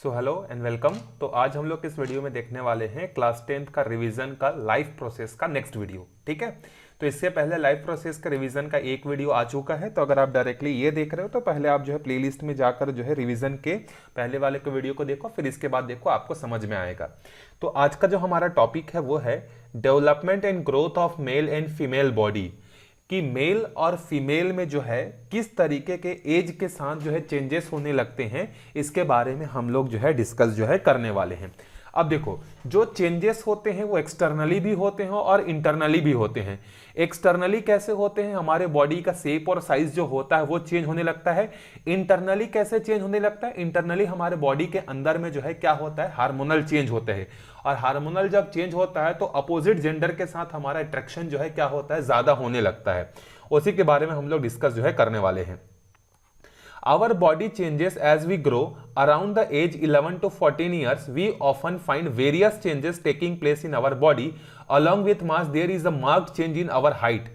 So hello and welcome. तो आज हम लोग इस वीडियो में देखने वाले हैं क्लास 10th का रिवीजन का लाइफ प्रोसेस का नेक्स्ट वीडियो। ठीक है, तो इससे पहले लाइफ प्रोसेस का रिवीजन का एक वीडियो आ चुका है, तो अगर आप डायरेक्टली ये देख रहे हो तो पहले आप जो है प्लेलिस्ट में जाकर जो है रिवीजन के पहले वाले के वीडियो को देखो, फिर इसके बाद देखो, आपको समझ में आएगा। तो आज का जो हमारा टॉपिक है वो है development and growth of male and female body, कि मेल और फीमेल में जो है किस तरीके के एज के साथ जो है चेंजेस होने लगते हैं, इसके बारे में हम लोग जो है डिस्कस जो है करने वाले हैं। अब देखो, जो चेंजेस होते हैं वो एक्सटर्नली भी होते हैं और इंटरनली भी होते हैं। एक्सटर्नली कैसे होते हैं, हमारे बॉडी का शेप और साइज जो होता है वो चेंज होने लगता है। इंटरनली कैसे चेंज होने लगता है, इंटरनली हमारे बॉडी के अंदर में जो है क्या होता है, हार्मोनल चेंज होते हैं। और हार्मोनल जब चेंज होता है तो अपोजिट जेंडर के साथ हमारा अट्रैक्शन जो है क्या होता है, ज्यादा होने लगता है। उसी के बारे में हम लोग डिस्कस जो है करने वाले हैं। Our body changes as we grow. Around the age 11 to 14 years, we often find various changes taking place in our body. Along with mass, there is a marked change in our height.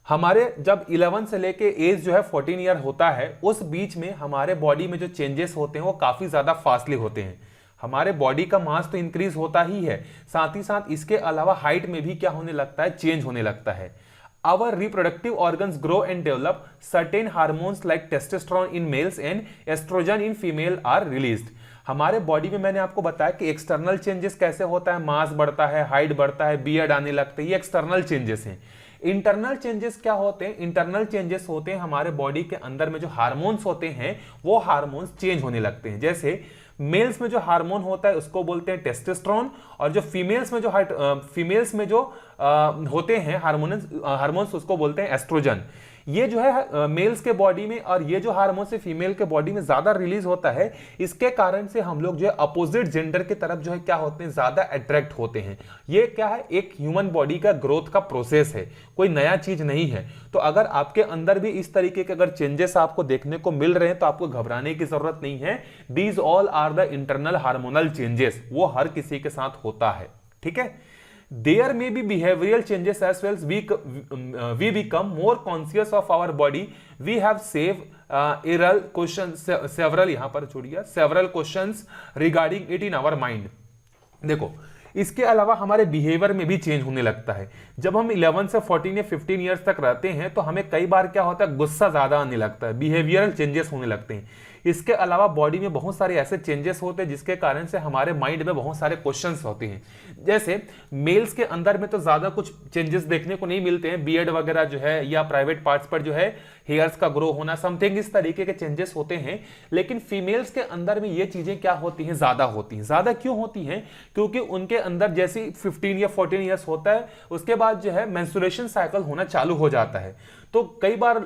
हमारे जब 11 से लेके as जो है 14 year होता है, उस बीच में हमारे बॉडी में जो चेंजेस होते हैं वो काफी ज्यादा फास्टली होते हैं। हमारे बॉडी का मास तो इंक्रीज होता ही है, साथ ही साथ इसके अलावा हाइट में भी क्या होने लगता है, चेंज होने लगता है। Our reproductive organs grow and develop. Certain hormones like testosterone in males and estrogen in female are released. हमारे बॉडी में मैंने आपको बताया कि एक्सटर्नल चेंजेस कैसे होता है, मास बढ़ता है, हाइट बढ़ता है, बियर्ड आने लगते हैं, ये एक्सटर्नल चेंजेस हैं। इंटरनल चेंजेस क्या होते हैं, इंटरनल चेंजेस होते हैं हमारे बॉडी के अंदर में जो हार्मोन्स होते हैं वो हार्मोन्स चेंज होने लगते हैं। जैसे मेल्स में जो हार्मोन होता है उसको बोलते हैं टेस्टोस्टेरोन, और जो फीमेल्स में जो होते हैं हार्मोन्स उसको बोलते हैं एस्ट्रोजन। ये जो है मेल्स के बॉडी में, और ये जो हार्मोन से फीमेल के बॉडी में ज्यादा रिलीज होता है, इसके कारण से हम लोग जो है अपोजिट जेंडर की तरफ जो है क्या होते हैं, ज्यादा अट्रैक्ट होते हैं। ये क्या है, एक ह्यूमन बॉडी का ग्रोथ का प्रोसेस है, कोई नया चीज नहीं है। तो अगर आपके अंदर भी इस तरीके के अगर चेंजेस आपको देखने को मिल रहे हैं तो आपको घबराने की जरूरत नहीं है। These all are the internal hormonal changes, वो हर किसी के साथ होता है। ठीक है, there may be behavioral changes as well. We become more conscious of our body. We have several questions regarding it in our mind. देखो, इसके अलावा हमारे बिहेवियर में भी चेंज होने लगता है। जब हम 11 से 14 या 15 ईयर्स तक रहते हैं तो हमें कई बार क्या होता है, गुस्सा ज्यादा आने लगता है, बिहेवियरल चेंजेस होने लगते हैं। इसके अलावा बॉडी में बहुत सारे ऐसे चेंजेस होते हैं जिसके कारण से हमारे माइंड में बहुत सारे क्वेश्चंस होते हैं। जैसे मेल्स के अंदर में तो ज्यादा कुछ चेंजेस देखने को नहीं मिलते हैं, बियर्ड वगैरह जो है या प्राइवेट पार्ट्स पर जो है हेयर्स का ग्रो होना, समथिंग इस तरीके के चेंजेस होते हैं। लेकिन फीमेल्स के अंदर में ये चीजें क्या होती हैं, ज्यादा होती हैं। ज्यादा क्यों होती हैं, क्योंकि उनके अंदर जैसे 15 या 14 ईयर्स होता है उसके बाद जो है मेंस्ट्रुएशन साइकिल होना चालू हो जाता है। तो कई बार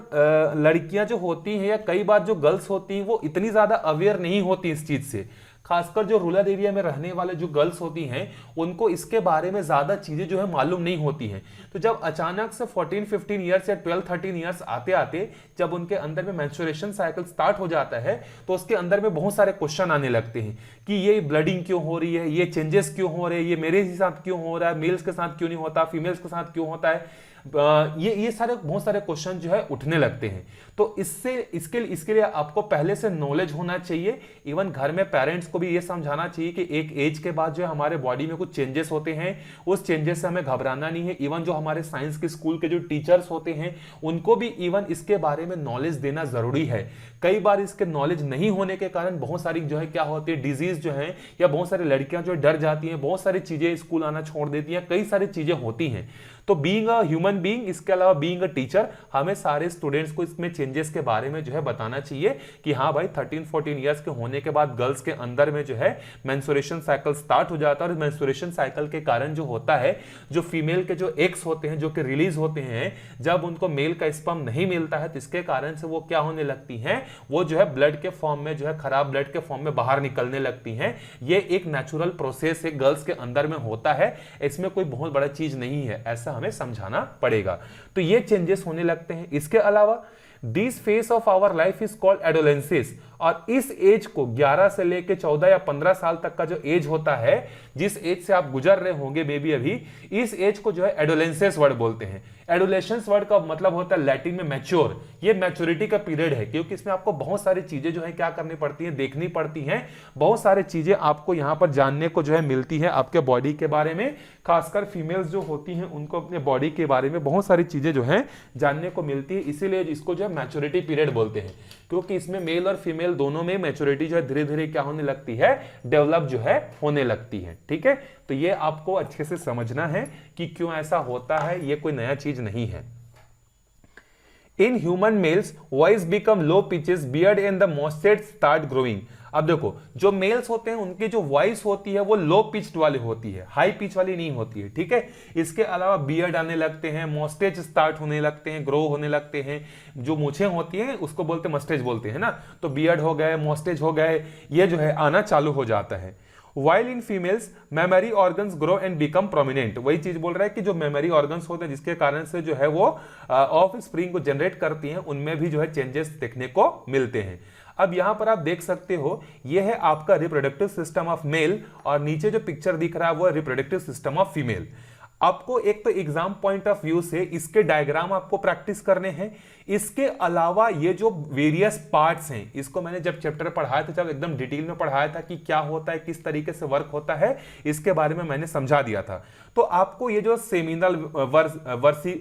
लड़कियां जो होती हैं या कई बार जो गर्ल्स होती हैं वो इतनी ज्यादा अवेयर नहीं होती इस चीज से। खासकर जो रूरल एरिया में रहने वाले जो गर्ल्स होती हैं उनको इसके बारे में ज्यादा चीजें जो है मालूम नहीं होती हैं। तो जब अचानक से 14-15 ईयर्स या 12-13 ईयर्स आते आते जब उनके अंदर में मेंस्ट्रुएशन साइकिल स्टार्ट हो जाता है तो उसके अंदर में बहुत सारे क्वेश्चन आने लगते हैं कि ये ब्लडिंग क्यों हो रही है, ये चेंजेस क्यों हो रहे हैं, ये मेरे ही साथ क्यों हो रहा है, मेल्स के साथ क्यों नहीं होता, फीमेल्स के साथ क्यों होता है। ये सारे बहुत सारे क्वेश्चन जो है उठने लगते हैं। तो इसके लिए आपको पहले से नॉलेज होना चाहिए। इवन घर में पेरेंट्स को भी ये समझाना चाहिए कि एक एज के बाद जो है हमारे बॉडी में कुछ चेंजेस होते हैं, उस चेंजेस से हमें घबराना नहीं है। इवन जो हमारे साइंस के स्कूल के जो टीचर्स होते हैं उनको भी इवन इसके बारे में नॉलेज देना जरूरी है। कई बार इसके नॉलेज नहीं होने के कारण बहुत सारी जो है क्या होती है, डिजीज जो है, या बहुत सारी लड़कियां जो डर जाती हैं, बहुत सारी चीजें स्कूल आना छोड़ देती हैं, कई सारी चीजें होती हैं। तो बीइंग अ ह्यूमन बीइंग, इसके अलावा बीइंग अ टीचर, हमें सारे स्टूडेंट्स को इसमें चेंजेस के बारे में जो है बताना चाहिए कि हाँ भाई 13-14 ईयर्स के होने के बाद गर्ल्स के अंदर में जो है मेंस्ट्रुएशन साइकिल स्टार्ट हो जाता है। और मेंस्ट्रुएशन साइकिल के कारण जो होता है, जो फीमेल के जो एग्स होते हैं जो कि रिलीज होते हैं, जब उनको मेल का स्पर्म नहीं मिलता है तो इसके कारण से वो क्या होने लगती हैं, वो जो है ब्लड के फॉर्म में जो है खराब ब्लड के फॉर्म में बाहर निकलने लगती हैं। ये एक नेचुरल प्रोसेस है, गर्ल्स के अंदर में होता है, इसमें कोई बहुत बड़ा चीज नहीं है, ऐसा हमें समझाना पड़ेगा। तो ये चेंजेस होने लगते हैं। इसके अलावा this phase of our life is called adolescence, और इस एज को 11 से लेके 14 या 15 साल तक का जो एज होता है, जिस एज से आप गुजर रहे होंगे मे बी अभी, इस एज को जो है एडोलेंसेस वर्ड बोलते हैं। एडोलेशंस वर्ड का मतलब होता है लैटिन में मैच्योर। ये मैच्योरिटी का पीरियड है, क्योंकि इसमें आपको बहुत सारी चीजें जो है क्या करनी पड़ती हैं, देखनी पड़ती हैं। बहुत सारी चीजें आपको यहां पर जानने को जो है मिलती है आपके बॉडी के बारे में। खासकर फीमेल्स जो होती हैं उनको अपने बॉडी के बारे में बहुत सारी चीजें जो है जानने को मिलती है, इसीलिए इसको जो है मैच्योरिटी पीरियड बोलते हैं। क्योंकि इसमें मेल और फीमेल दोनों में मैच्योरिटी जो है धीरे धीरे क्या होने लगती है, डेवलप जो है होने लगती है। ठीक है, तो ये आपको अच्छे से समझना है कि क्यों ऐसा होता है, ये कोई नया चीज नहीं है। In human males voice become low pitches, beard and the moustache start growing. अब देखो, जो मेल्स होते हैं उनकी जो वॉइस होती है वो लो पिच्ड वाली होती है, हाई पिच वाली नहीं होती है। ठीक है, इसके अलावा बियर्ड आने लगते हैं, मोस्टेज स्टार्ट होने लगते हैं, ग्रो होने लगते हैं। जो मूछें होती हैं उसको बोलते हैं मस्टेज बोलते हैं ना, तो बियर्ड हो गए, मोस्टेज हो गए, ये जो है आना चालू हो जाता है। While in females, memory organs grow and become prominent। वही चीज बोल रहा है कि जो मेमोरी ऑर्गन्स होते हैं जिसके कारण से जो है वो ऑफ स्प्रिंग को जनरेट करती हैं, उनमें भी जो है चेंजेस देखने को मिलते हैं। अब यहां पर आप देख सकते हो, ये है आपका रिप्रोडक्टिव सिस्टम ऑफ मेल, और नीचे जो पिक्चर दिख रहा है वो रिप्रोडक्टिव सिस्टम ऑफ फीमेल। आपको एक तो एग्जाम पॉइंट ऑफ व्यू से इसके डायग्राम आपको प्रैक्टिस करने हैं। इसके अलावा ये जो वेरियस पार्ट्स हैं, इसको मैंने जब चैप्टर पढ़ाया था, जब एकदम डिटेल में पढ़ाया था कि क्या होता है, किस तरीके से वर्क होता है, इसके बारे में मैंने समझा दिया था। तो आपको ये जो सेमिनल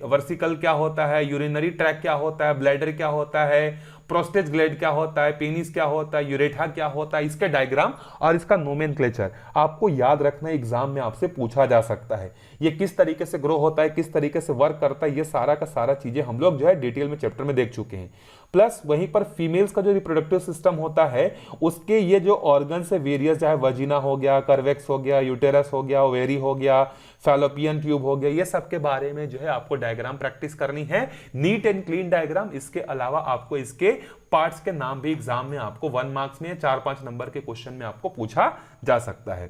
वर्सिकल क्या होता है, यूरिनरी ट्रैक क्या होता है, ब्लैडर क्या होता है, प्रोस्टेट ग्लैंड क्या होता है, पेनिस क्या होता है, यूरेथा क्या होता है, इसके डायग्राम और इसका नोमेनक्लेचर आपको याद रखना, एग्जाम में आपसे पूछा जा सकता है। ये किस तरीके से ग्रो होता है, किस तरीके से वर्क करता है, ये सारा का सारा चीजें हम लोग जो है डिटेल में चैप्टर में देख चुके हैं। प्लस वहीं पर फीमेल्स का जो रिप्रोडक्टिव सिस्टम होता है उसके ये जो ऑर्गन से वेरियस, चाहे वजीना हो गया, कर्वेक्स हो गया, यूटेरस हो गया, ओवेरी हो गया, फैलोपियन ट्यूब हो गया, ये सब के बारे में जो है आपको डायग्राम प्रैक्टिस करनी है, नीट एंड क्लीन डायग्राम। इसके अलावा आपको इसके पार्ट्स के नाम भी एग्जाम में आपको 1 मार्क्स में 4-5 नंबर के क्वेश्चन में आपको पूछा जा सकता है।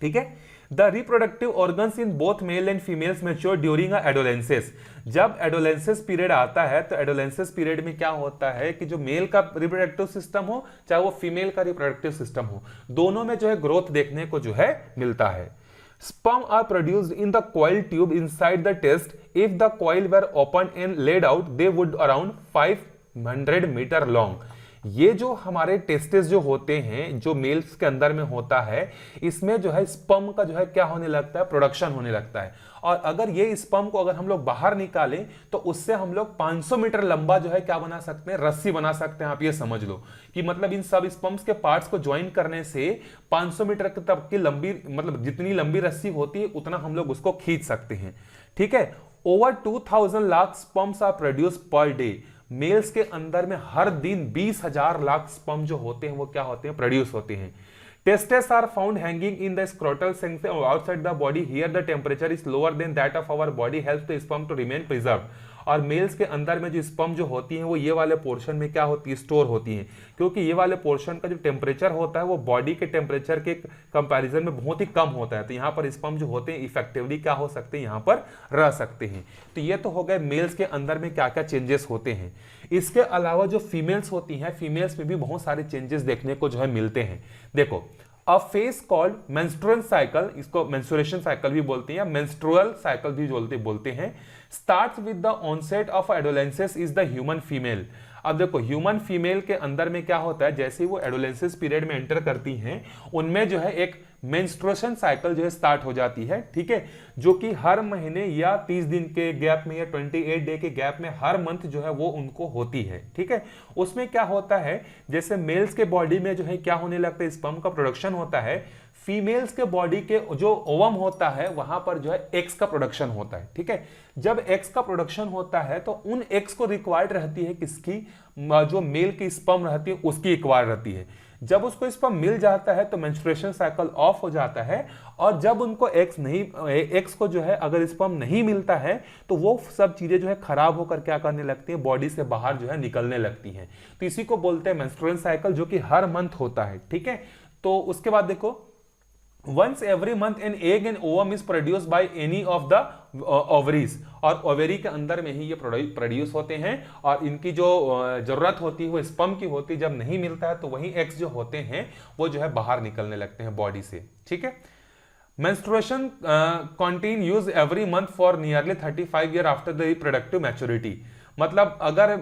ठीक है, the reproductive organs in both male and females mature during adolescence. जब एडोलेंसेस पीरियड आता है तो एडोलेंसेस पीरियड में क्या होता है कि जो मेल का रिप्रोडक्टिव सिस्टम हो चाहे वो फीमेल का रिप्रोडक्टिव सिस्टम हो, दोनों में जो है ग्रोथ देखने को जो है मिलता है। Sperm are produced in the coil tube inside the test. If the coil were opened and laid out, they would around 500 metre long. ये जो हमारे टेस्टिस जो होते हैं, जो मेल्स के अंदर में होता है, इसमें जो है स्पर्म का जो है क्या होने लगता है, प्रोडक्शन होने लगता है। और अगर ये स्पर्म को अगर हम लोग बाहर निकालें तो उससे हम लोग 500 मीटर लंबा जो है क्या बना सकते हैं, रस्सी बना सकते हैं। आप ये समझ लो कि मतलब इन सब स्पर्म्स के पार्ट्स को ज्वाइन करने से 500 मीटर तक की लंबी, मतलब जितनी लंबी रस्सी होती है उतना हम लोग उसको खींच सकते हैं। ठीक है, over 2000 lakh sperms are produce per day. Males के अंदर में हर दिन 20,000 लाख स्पर्म जो होते हैं वो क्या होते हैं, प्रोड्यूस होते हैं। Testes are found hanging in the scrotal sanctum outside the body. Here the temperature is lower than that of our body, helps the sperm to remain preserved. और मेल्स के अंदर में जो स्पर्म जो होती हैं वो ये वाले पोर्शन में क्या होती है, स्टोर होती हैं, क्योंकि ये वाले पोर्शन का जो टेम्परेचर होता है वो बॉडी के टेम्परेचर के कंपैरिजन में बहुत ही कम होता है। तो यहाँ पर स्पर्म जो होते हैं इफेक्टिवली क्या हो सकते हैं, यहाँ पर रह सकते हैं। तो ये तो हो गए मेल्स के अंदर में क्या क्या चेंजेस होते हैं। इसके अलावा जो फीमेल्स होती हैं, फीमेल्स में भी बहुत सारे चेंजेस देखने को जो है मिलते हैं। देखो, a phase called menstrual cycle, इसको मेंस्ट्रुएशन साइकिल भी बोलते हैं या मेंस्ट्रुअल साइकिल भी बोलते हैं, starts with the onset of adolescence is the human female. अब देखो, ह्यूमन फीमेल के अंदर में क्या होता है, जैसे ही वो एडोलेंसेस पीरियड में एंटर करती हैं उनमें जो है एक मेंस्ट्रुएशन साइकिल जो है स्टार्ट हो जाती है। ठीक है, जो कि हर महीने या 30 दिन के गैप में या 28 डे के गैप में हर मंथ जो है वो उनको होती है। ठीक है, उसमें क्या होता है, जैसे मेल्स के बॉडी में जो है क्या होने लगता है, स्पर्म का प्रोडक्शन होता है, फीमेल्स के बॉडी के जो ओवम होता है वहां पर जो है एग्स का प्रोडक्शन होता है। ठीक है, जब एग्स का प्रोडक्शन होता है तो उन एग्स को रिक्वायर्ड रहती है किसकी, जो मेल की स्पर्म रहती है उसकी रिक्वायर्ड रहती है। जब उसको स्पर्म मिल जाता है तो मेंस्ट्रुएशन साइकिल ऑफ हो जाता है, और जब उनको एक्स को जो है अगर स्पर्म नहीं मिलता है तो वो सब चीजें जो है खराब होकर क्या करने लगती हैं, बॉडी से बाहर जो है निकलने लगती हैं। तो इसी को बोलते हैं मेंस्ट्रुअल साइकिल, जो कि हर मंथ होता है। ठीक है, तो उसके बाद देखो, Once every month an egg and ovum is produced by any of the ovaries, और ओवेरी के अंदर में ही ये प्रोड्यूस होते हैं और इनकी जो जरूरत होती है वो स्पर्म की होती है। जब नहीं मिलता है तो वही एग्स जो होते हैं वो जो है बाहर निकलने लगते हैं बॉडी से, ठीक है। Menstruation continues every month for nearly 35 years after the reproductive maturity। मतलब अगर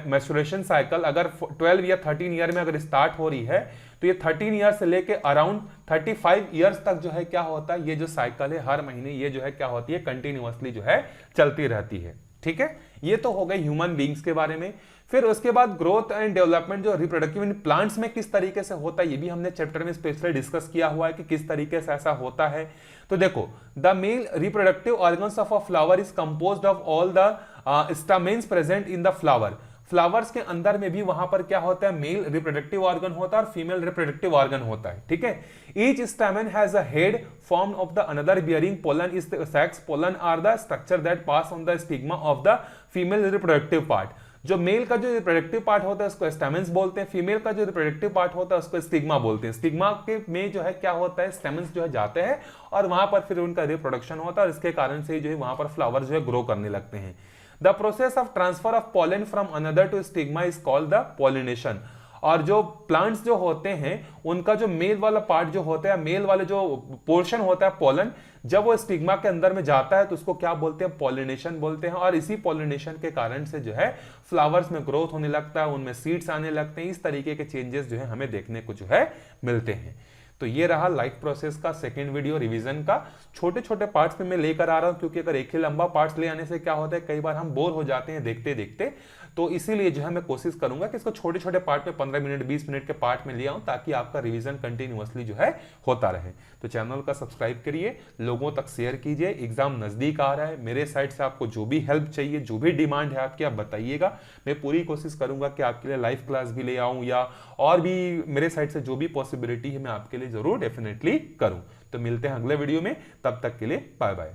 मेंस्ट्रुएशन साइकिल अगर 12 या 13 ईयर में अगर स्टार्ट हो रही है तो ये 13 ईयर से लेके अराउंड 35 ईयर्स तक जो है क्या होता है, ये जो साइकिल है हर महीने ये जो है क्या होती है, कंटिन्यूअसली जो है चलती रहती है, ठीक है। ये तो हो गई ह्यूमन बींग्स के बारे में। फिर उसके बाद ग्रोथ एंड डेवलपमेंट जो रिप्रोडक्टिव इन प्लांट्स में किस तरीके से होता है, ये भी हमने चैप्टर में स्पेशली डिस्कस किया हुआ है कि किस तरीके से ऐसा होता है। तो देखो, the male reproductive organs of a flower is composed of all the stamens present in the flower. Flowers के अंदर में भी वहां पर क्या होता है, मेल रिप्रोडक्टिव ऑर्गन होता है और फीमेल रिप्रोडक्टिव ऑर्गन होता है, ठीक है। Each stamen has a head form of the anther bearing pollen is sacs. Pollen are the structure that pass on the stigma of the female reproductive part. जो male का जो reproductive part होता है उसको स्टेमेंस बोलते हैं, female का जो रिप्रोडक्टिव पार्ट होता है उसको स्टिग्मा बोलते हैं। स्टिग्मा के में जो है क्या होता है, स्टेमेंस जो है जाते हैं और वहां पर फिर उनका रिप्रोडक्शन होता है और इसके कारण से जो है वहां पर फ्लावर जो है ग्रो करने लगते हैं। The process of transfer of pollen from another to stigma is called the pollination। और जो प्लांट्स जो होते हैं उनका जो मेल वाला पार्ट जो होता है, मेल वाले जो पोर्शन होता है पोलन, जब वो स्टिग्मा के अंदर में जाता है तो उसको क्या बोलते हैं, पॉलिनेशन बोलते हैं। और इसी पॉलिनेशन के कारण से जो है फ्लावर्स में ग्रोथ होने लगता है, उनमें सीड्स आने लगते हैं। इस तरीके के चेंजेस जो है हमें देखने को जो है मिलते हैं। तो ये रहा लाइफ प्रोसेस का सेकंड वीडियो रिवीजन का। छोटे छोटे पार्ट्स में मैं लेकर आ रहा हूं क्योंकि अगर एक ही लंबा पार्ट्स ले आने से क्या होता है, कई बार हम बोर हो जाते हैं देखते देखते। तो इसीलिए जो है मैं कोशिश करूंगा कि इसको छोटे छोटे पार्ट में 15 मिनट 20 मिनट के पार्ट में ले आऊं ताकि आपका रिवीजन कंटिन्यूअसली जो है होता रहे। तो चैनल का सब्सक्राइब करिए, लोगों तक शेयर कीजिए। एग्जाम नजदीक आ रहा है, मेरे साइड से आपको जो भी हेल्प चाहिए, जो भी डिमांड है आपकी, आप बताइएगा। मैं पूरी कोशिश करूंगा कि आपके लिए लाइव क्लास भी ले आऊं या और भी मेरे साइड से जो भी पॉसिबिलिटी है मैं आपके लिए जरूर डेफिनेटली करूं। तो मिलते हैं अगले वीडियो में, तब तक के लिए बाय बाय।